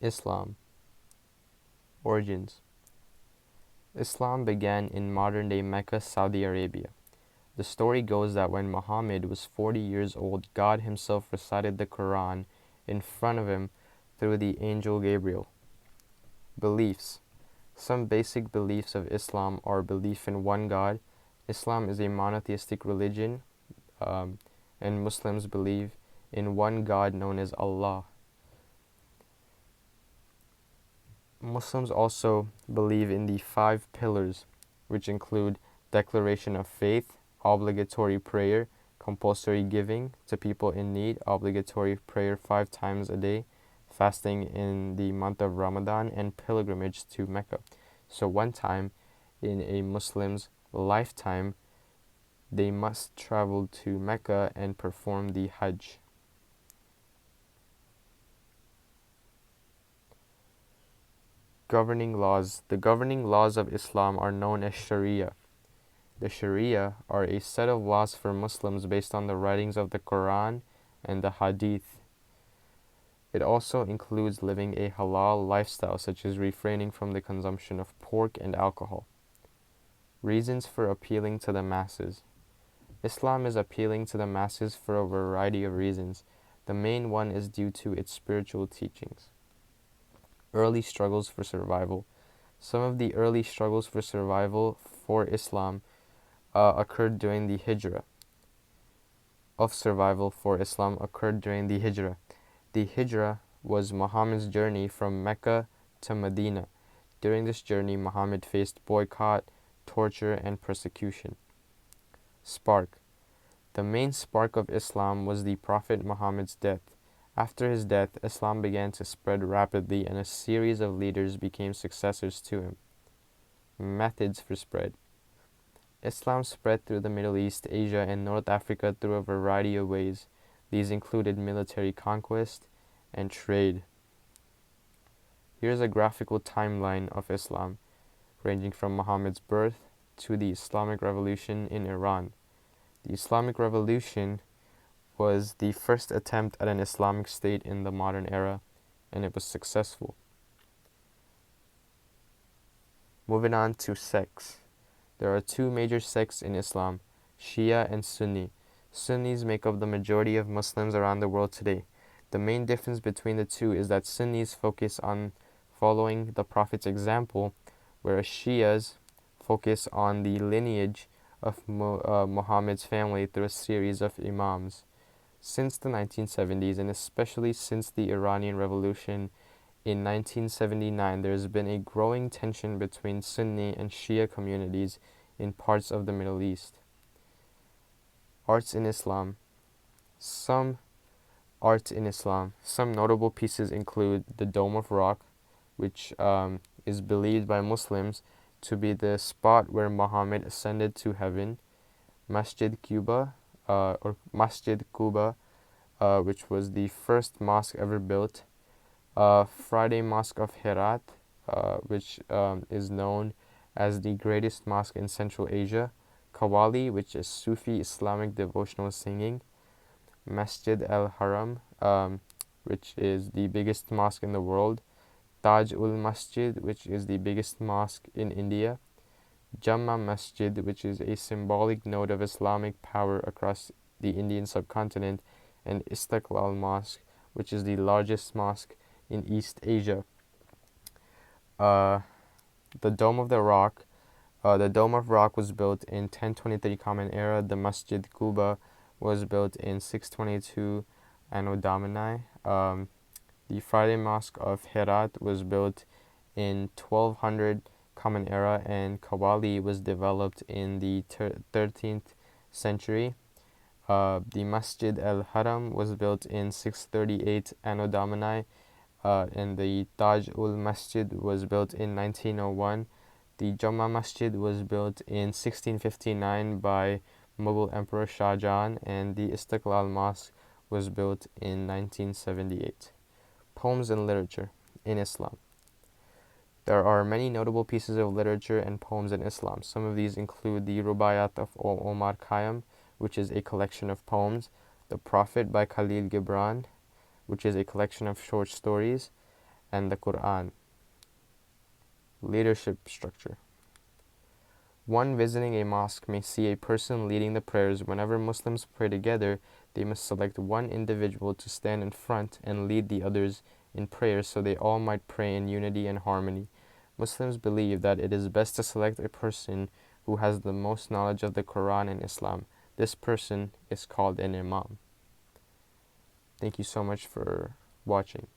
Islam. Origins. Islam began in modern-day Mecca, Saudi Arabia. The story goes that when Muhammad was 40 years old, God himself recited the Quran in front of him through the angel Gabriel. Beliefs. Some basic beliefs of Islam are belief in one God. Islam is a monotheistic religion, and Muslims believe in one God known as Allah. Muslims also believe in the 5 pillars, which include declaration of faith, obligatory prayer, compulsory giving to people in need, obligatory prayer 5 times a day, fasting in the month of Ramadan, and pilgrimage to Mecca. So one time in a Muslim's lifetime, they must travel to Mecca and perform the Hajj. Governing laws. The governing laws of Islam are known as Sharia. The Sharia are a set of laws for Muslims based on the writings of the Quran and the Hadith. It also includes living a halal lifestyle, such as refraining from the consumption of pork and alcohol. Reasons for appealing to the masses. Islam is appealing to the masses for a variety of reasons. The main one is due to its spiritual teachings. Early struggles for survival. Some of the early struggles for survival for Islam occurred during the Hijra. The Hijra was Muhammad's journey from Mecca to Medina. During this journey, Muhammad faced boycott, torture, and persecution. Spark. The main spark of Islam was the Prophet Muhammad's death. After his death, Islam began to spread rapidly and a series of leaders became successors to him. Methods for spread. Islam spread through the Middle East, Asia, and North Africa through a variety of ways. These included military conquest and trade. Here's a graphical timeline of Islam, ranging from Muhammad's birth to the Islamic Revolution in Iran. The Islamic Revolution was the first attempt at an Islamic state in the modern era, and it was successful. Moving on to sects. There are 2 major sects in Islam, Shia and Sunni. Sunnis make up the majority of Muslims around the world today. The main difference between the two is that Sunnis focus on following the Prophet's example, whereas Shias focus on the lineage of Muhammad's family through a series of imams. Since the 1970s, and especially since the Iranian Revolution in 1979, there has been a growing tension between Sunni and Shia communities in parts of the Middle East. Arts in Islam. Some notable pieces include the Dome of Rock, which is believed by Muslims to be the spot where Muhammad ascended to heaven, Masjid Quba, which was the first mosque ever built, Friday Mosque of Herat, which is known as the greatest mosque in Central Asia, Qawwali, which is Sufi Islamic devotional singing, Masjid al-Haram, which is the biggest mosque in the world, Taj ul Masjid, which is the biggest mosque in India, Jamma Masjid, which is a symbolic node of Islamic power across the Indian subcontinent, and Istiqlal Mosque, which is the largest mosque in East Asia. The Dome of Rock was built in 1023 Common Era. The Masjid Quba was built in 622 Anno Domini. The Friday Mosque of Herat was built in 1200 Common Era, and Qawwali was developed in the 13th century. The Masjid al-Haram was built in 638 Anno Domini, and the Taj ul Masjid was built in 1901. The Jamma Masjid was built in 1659 by Mughal Emperor Shah Jahan, and the Istiqlal Mosque was built in 1978. Poems and literature in Islam. There are many notable pieces of literature and poems in Islam. Some of these include the Rubaiyat of Omar Khayyam, which is a collection of poems, The Prophet by Khalil Gibran, which is a collection of short stories, and the Quran. Leadership structure. One visiting a mosque may see a person leading the prayers. Whenever Muslims pray together, they must select one individual to stand in front and lead the others in prayer so they all might pray in unity and harmony. Muslims believe that it is best to select a person who has the most knowledge of the Quran and Islam. This person is called an imam. Thank you so much for watching.